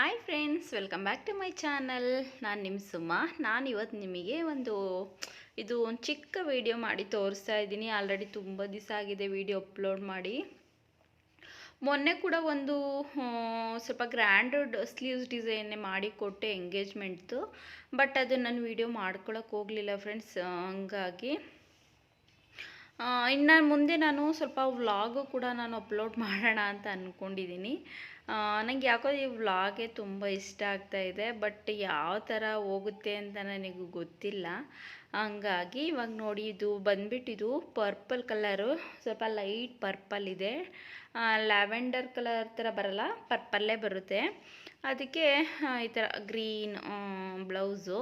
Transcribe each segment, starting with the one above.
Hi friends, welcome back to my channel. ನಾನು ನಿಮ್ಮ ಸುಮಾ. ನಾನು ಇವತ್ತು ನಿಮಗೆ ಒಂದು ಚಿಕ್ಕ ವಿಡಿಯೋ ಮಾಡಿ ತೋರಿಸ್ತಾ ಇದ್ದೀನಿ. ಆಲ್ರೆಡಿ ತುಂಬ ದಿವಸ ಆಗಿದೆ ವಿಡಿಯೋ ಅಪ್ಲೋಡ್ ಮಾಡಿ. ಮೊನ್ನೆ ಕೂಡ ಒಂದು ಸ್ವಲ್ಪ ಗ್ರ್ಯಾಂಡ್ ಸ್ಲೀವ್ಸ್ ಡಿಸೈನ್ನೇ ಮಾಡಿ ಕೊಟ್ಟೆ ಎಂಗೇಜ್ಮೆಂಟ್ದು. ಬಟ್ ಅದು ನಾನು ವಿಡಿಯೋ ಮಾಡ್ಕೊಳಕ್ಕೆ ಹೋಗಲಿಲ್ಲ ಫ್ರೆಂಡ್ಸ್. ಹಂಗಾಗಿ ಇನ್ನು ಮುಂದೆ ನಾನು ಸ್ವಲ್ಪ ವ್ಲಾಗು ಕೂಡ ನಾನು ಅಪ್ಲೋಡ್ ಮಾಡೋಣ ಅಂತ ಅಂದ್ಕೊಂಡಿದ್ದೀನಿ. ನನಗೆ ಯಾಕೋ ಈ ವ್ಲಾಗೇ ತುಂಬ ಇಷ್ಟ ಆಗ್ತಾಯಿದೆ. ಬಟ್ ಯಾವ ಥರ ಹೋಗುತ್ತೆ ಅಂತ ನನಗೆ ಗೊತ್ತಿಲ್ಲ. ಹಂಗಾಗಿ ಇವಾಗ ನೋಡಿ, ಇದು ಬಂದ್ಬಿಟ್ಟಿದು ಪರ್ಪಲ್ ಕಲರು, ಸ್ವಲ್ಪ ಲೈಟ್ ಪರ್ಪಲ್ ಇದೆ. ಲ್ಯಾವೆಂಡರ್ ಕಲರ್ ಥರ ಬರಲ್ಲ, ಪರ್ಪಲ್ಲೇ ಬರುತ್ತೆ. ಅದಕ್ಕೆ ಈ ಥರ ಗ್ರೀನ್ ಬ್ಲೌಸು,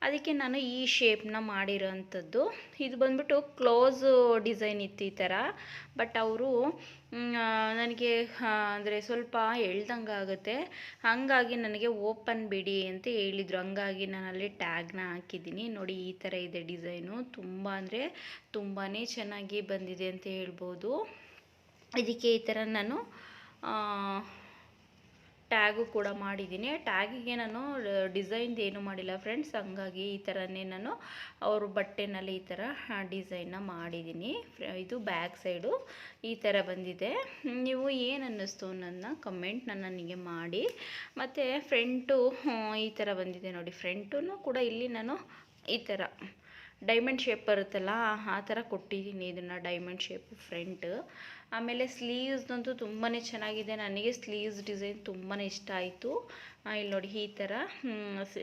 ಅದಕ್ಕೆ ನಾನು ಈ ಶೇಪ್ನ ಮಾಡಿರೋವಂಥದ್ದು. ಇದು ಬಂದ್ಬಿಟ್ಟು ಕ್ಲೋಸ್ ಡಿಸೈನ್ ಇತ್ತು ಈ ಥರ. ಬಟ್ ಅವರು ನನಗೆ ಅಂದರೆ ಸ್ವಲ್ಪ ಎಳ್ದಂಗೆ ಆಗುತ್ತೆ, ಹಾಗಾಗಿ ನನಗೆ ಓಪನ್ ಬಿಡಿ ಅಂತ ಹೇಳಿದರು. ಹಂಗಾಗಿ ನಾನು ಅಲ್ಲಿ ಟ್ಯಾಗ್ನ ಹಾಕಿದ್ದೀನಿ. ನೋಡಿ, ಈ ಥರ ಇದೆ ಡಿಸೈನು. ತುಂಬ ಅಂದರೆ ತುಂಬಾ ಚೆನ್ನಾಗಿ ಬಂದಿದೆ ಅಂತ ಹೇಳ್ಬೋದು. ಇದಕ್ಕೆ ಈ ಥರ ನಾನು ಟ್ಯಾಗು ಕೂಡ ಮಾಡಿದ್ದೀನಿ. ಟ್ಯಾಗಿಗೆ ನಾನು ಡಿಸೈನ್ದು ಏನೂ ಮಾಡಿಲ್ಲ ಫ್ರೆಂಡ್ಸ್. ಹಂಗಾಗಿ ಈ ಥರನೇ ನಾನು ಅವರು ಬಟ್ಟೆನಲ್ಲಿ ಈ ಥರ ಡಿಸೈನ್ನ ಮಾಡಿದ್ದೀನಿ. ಇದು ಬ್ಯಾಕ್ ಸೈಡು ಈ ಥರ ಬಂದಿದೆ. ನೀವು ಏನು ಅನ್ನಿಸ್ತು ನನ್ನ ಕಮೆಂಟ್ ನನಗೆ ಮಾಡಿ. ಮತ್ತು ಫ್ರಂಟು ಈ ಥರ ಬಂದಿದೆ ನೋಡಿ. ಫ್ರಂಟೂ ಕೂಡ ಇಲ್ಲಿ ನಾನು ಈ ಥರ ಡೈಮಂಡ್ ಶೇಪ್ ಬರುತ್ತಲ್ಲ, ಆ ಥರ ಕೊಟ್ಟಿದ್ದೀನಿ ಇದನ್ನು, ಡೈಮಂಡ್ ಶೇಪ್ ಫ್ರಂಟ್. ಆಮೇಲೆ ಸ್ಲೀವ್ಸ್ದಂತೂ ತುಂಬಾ ಚೆನ್ನಾಗಿದೆ. ನನಗೆ ಸ್ಲೀವ್ಸ್ ಡಿಸೈನ್ ತುಂಬಾ ಇಷ್ಟ ಆಯಿತು. ಇಲ್ಲಿ ನೋಡಿ, ಈ ಥರ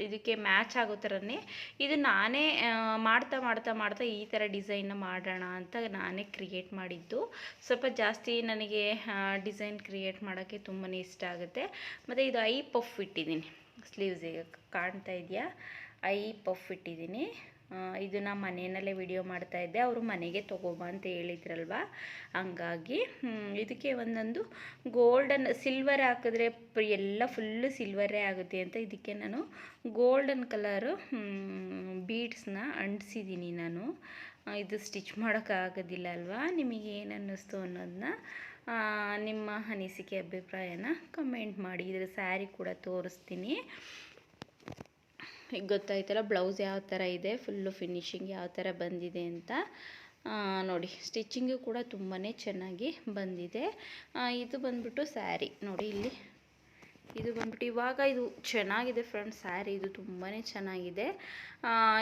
ಇದಕ್ಕೆ ಮ್ಯಾಚ್ ಆಗೋ ಥರನೇ ಇದು ನಾನೇ ಮಾಡ್ತಾ ಈ ಥರ ಡಿಸೈನ್ನ ಮಾಡೋಣ ಅಂತ ನಾನೇ ಕ್ರಿಯೇಟ್ ಮಾಡಿದ್ದು. ಸ್ವಲ್ಪ ಜಾಸ್ತಿ ನನಗೆ ಡಿಸೈನ್ ಕ್ರಿಯೇಟ್ ಮಾಡೋಕ್ಕೆ ತುಂಬಾ ಇಷ್ಟ ಆಗುತ್ತೆ. ಮತ್ತು ಇದು ಐ ಪಫ್ ಇಟ್ಟಿದ್ದೀನಿ ಸ್ಲೀವ್ಸಿಗೆ, ಕಾಣ್ತಾ ಇದೆಯಾ? ಐ ಪಫ್ ಇಟ್ಟಿದ್ದೀನಿ. ಇದನ್ನು ಮನೆಯಲ್ಲೇ ವಿಡಿಯೋ ಮಾಡ್ತಾಯಿದ್ದೆ, ಅವರು ಮನೆಗೆ ತೊಗೊಬ ಅಂತ ಹೇಳಿದ್ರಲ್ವ. ಹಂಗಾಗಿ ಇದಕ್ಕೆ ಒಂದೊಂದು ಗೋಲ್ಡನ್ ಸಿಲ್ವರ್ ಹಾಕಿದ್ರೆ ಎಲ್ಲ ಫುಲ್ಲು ಸಿಲ್ವರೇ ಆಗುತ್ತೆ ಅಂತ ಇದಕ್ಕೆ ನಾನು ಗೋಲ್ಡನ್ ಕಲರು ಬೀಡ್ಸ್ನ ಅಂಟಿಸಿದ್ದೀನಿ ನಾನು. ಇದು ಸ್ಟಿಚ್ ಮಾಡೋಕ್ಕಾಗೋದಿಲ್ಲ ಅಲ್ವಾ. ನಿಮಗೆ ಏನು ಅನ್ನಿಸ್ತು ಅನ್ನೋದನ್ನ ನಿಮ್ಮ ಅನಿಸಿಕೆ ಅಭಿಪ್ರಾಯನ ಕಮೆಂಟ್ ಮಾಡಿ. ಇದರ ಸ್ಯಾರಿ ಕೂಡ ತೋರಿಸ್ತೀನಿ. ಈಗ ಗೊತ್ತಾಯ್ತಲ್ಲ ಬ್ಲೌಸ್ ಯಾವ ಥರ ಇದೆ, ಫುಲ್ಲು ಫಿನಿಶಿಂಗ್ ಯಾವ ಥರ ಬಂದಿದೆ ಅಂತ. ನೋಡಿ, ಸ್ಟಿಚ್ಚಿಂಗು ಕೂಡ ತುಂಬಾ ಚೆನ್ನಾಗಿ ಬಂದಿದೆ. ಇದು ಬಂದ್ಬಿಟ್ಟು ಸ್ಯಾರಿ ನೋಡಿ, ಇಲ್ಲಿ ಇದು ಬಂದ್ಬಿಟ್ಟು ಇವಾಗ ಇದು ಚೆನ್ನಾಗಿದೆ ಫ್ರೆಂಡ್ಸ್. ಸ್ಯಾರಿ ಇದು ತುಂಬಾ ಚೆನ್ನಾಗಿದೆ.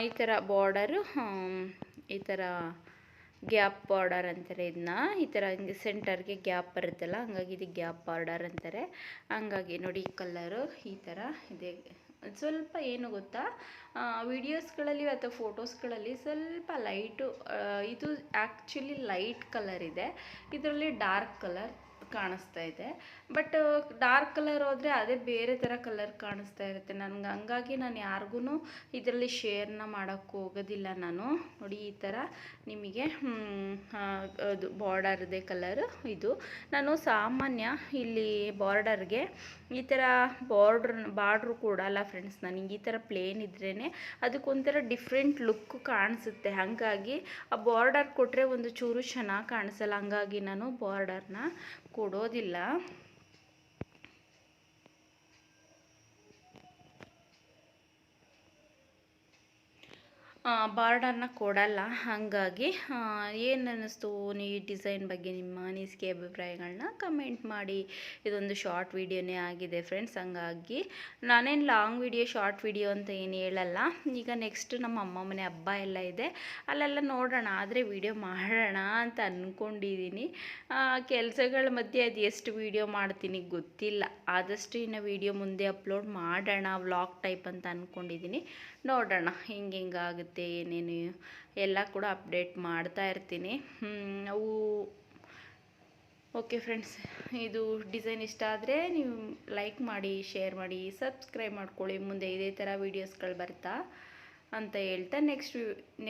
ಈ ಥರ ಬಾರ್ಡರು, ಈ ಥರ ಗ್ಯಾಪ್ ಬಾರ್ಡರ್ ಅಂತಾರೆ ಇದನ್ನ. ಈ ಥರ ಹಿಂಗೆ ಸೆಂಟರ್ಗೆ ಗ್ಯಾಪ್ ಬರುತ್ತಲ್ಲ, ಹಂಗಾಗಿ ಇದು ಗ್ಯಾಪ್ ಬಾರ್ಡರ್ ಅಂತಾರೆ. ಹಂಗಾಗಿ ನೋಡಿ, ಈ ಕಲರು ಈ ಥರ ಇದೆ. ಸ್ವಲ್ಪ ಏನು ಗೊತ್ತಾ, ವಿಡಿಯೋಸ್ಗಳಲ್ಲಿ ಅಥವಾ ಫೋಟೋಸ್ಗಳಲ್ಲಿ ಸ್ವಲ್ಪ ಲೈಟು, ಇದು ಆ್ಯಕ್ಚುಲಿ ಲೈಟ್ ಕಲರ್ ಇದೆ, ಇದರಲ್ಲಿ ಡಾರ್ಕ್ ಕಲರ್ ಕಾಣಿಸ್ತಾ ಇದೆ. ಬಟ್ ಡಾರ್ಕ್ ಕಲರ್ ಹೋದರೆ ಅದೇ ಬೇರೆ ಥರ ಕಲರ್ ಕಾಣಿಸ್ತಾ ಇರುತ್ತೆ ನನಗೆ. ಹಂಗಾಗಿ ನಾನು ಯಾರಿಗೂ ಇದರಲ್ಲಿ ಶೇರ್ನ ಮಾಡೋಕ್ಕೆ ಹೋಗೋದಿಲ್ಲ ನಾನು. ನೋಡಿ, ಈ ಥರ ನಿಮಗೆ ಅದು ಬಾರ್ಡರ್ ಇದೆ ಕಲರು. ಇದು ನಾನು ಸಾಮಾನ್ಯ ಇಲ್ಲಿ ಬಾರ್ಡರ್ಗೆ ಈ ಥರ ಬಾರ್ಡ್ರು ಕೊಡಲ್ಲ ಫ್ರೆಂಡ್ಸ್. ನನಗೆ ಈ ಥರ ಪ್ಲೇನ್ ಇದ್ರೇ ಅದಕ್ಕೊಂಥರ ಡಿಫ್ರೆಂಟ್ ಲುಕ್ ಕಾಣಿಸುತ್ತೆ. ಹಾಗಾಗಿ ಆ ಬಾರ್ಡರ್ ಕೊಟ್ಟರೆ ಒಂದು ಚೂರು ಚೆನ್ನಾಗಿ ಕಾಣಿಸಲ್ಲ. ಹಂಗಾಗಿ ನಾನು ಬಾರ್ಡರ್ನ ಕೊಡೋದಿಲ್ಲ. ಬಾರ್ಡರ್ನ ಕೊಡಲ್ಲ. ಹಾಗಾಗಿ ಏನು ಅನ್ನಿಸ್ತು ಈ ಡಿಸೈನ್ ಬಗ್ಗೆ ನಿಮ್ಮ ಅನಿಸಿಕೆ ಅಭಿಪ್ರಾಯಗಳನ್ನ ಕಮೆಂಟ್ ಮಾಡಿ. ಇದೊಂದು ಶಾರ್ಟ್ ವಿಡಿಯೋನೇ ಆಗಿದೆ ಫ್ರೆಂಡ್ಸ್. ಹಂಗಾಗಿ ನಾನೇನು ಲಾಂಗ್ ವಿಡಿಯೋ ಶಾರ್ಟ್ ವಿಡಿಯೋ ಅಂತ ಏನು ಹೇಳಲ್ಲ. ಈಗ ನೆಕ್ಸ್ಟ್ ನಮ್ಮ ಅಮ್ಮ ಮನೆ ಹಬ್ಬ ಎಲ್ಲ ಇದೆ, ಅಲ್ಲೆಲ್ಲ ನೋಡೋಣ, ಆದರೆ ವಿಡಿಯೋ ಮಾಡೋಣ ಅಂತ ಅಂದ್ಕೊಂಡಿದ್ದೀನಿ. ಕೆಲಸಗಳ ಮಧ್ಯೆ ಅದು ಎಷ್ಟು ವಿಡಿಯೋ ಮಾಡ್ತೀನಿ ಗೊತ್ತಿಲ್ಲ. ಆದಷ್ಟು ಇನ್ನು ವಿಡಿಯೋ ಮುಂದೆ ಅಪ್ಲೋಡ್ ಮಾಡೋಣ, ವ್ಲಾಗ್ ಟೈಪ್ ಅಂತ ಅಂದ್ಕೊಂಡಿದ್ದೀನಿ. ನೋಡೋಣ ಹಿಂಗಾಗುತ್ತೆ, ಏನೇನು ಎಲ್ಲ ಕೂಡ ಅಪ್ಡೇಟ್ ಮಾಡ್ತಾ ಇರ್ತೀನಿ. ಅವು ಓಕೆ ಫ್ರೆಂಡ್ಸ್, ಇದು ಡಿಸೈನ್ ಇಷ್ಟ ಆದರೆ ನೀವು ಲೈಕ್ ಮಾಡಿ, ಶೇರ್ ಮಾಡಿ, ಸಬ್ಸ್ಕ್ರೈಬ್ ಮಾಡ್ಕೊಳ್ಳಿ. ಮುಂದೆ ಇದೇ ಥರ ವೀಡಿಯೋಸ್ಗಳು ಬರ್ತಾ ಅಂತ ಹೇಳ್ತಾ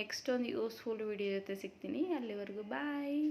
ನೆಕ್ಸ್ಟ್ ಒಂದು ಯೂಸ್ಫುಲ್ ವಿಡಿಯೋ ಜೊತೆ ಸಿಗ್ತೀನಿ. ಅಲ್ಲಿವರೆಗೂ ಬಾಯ್.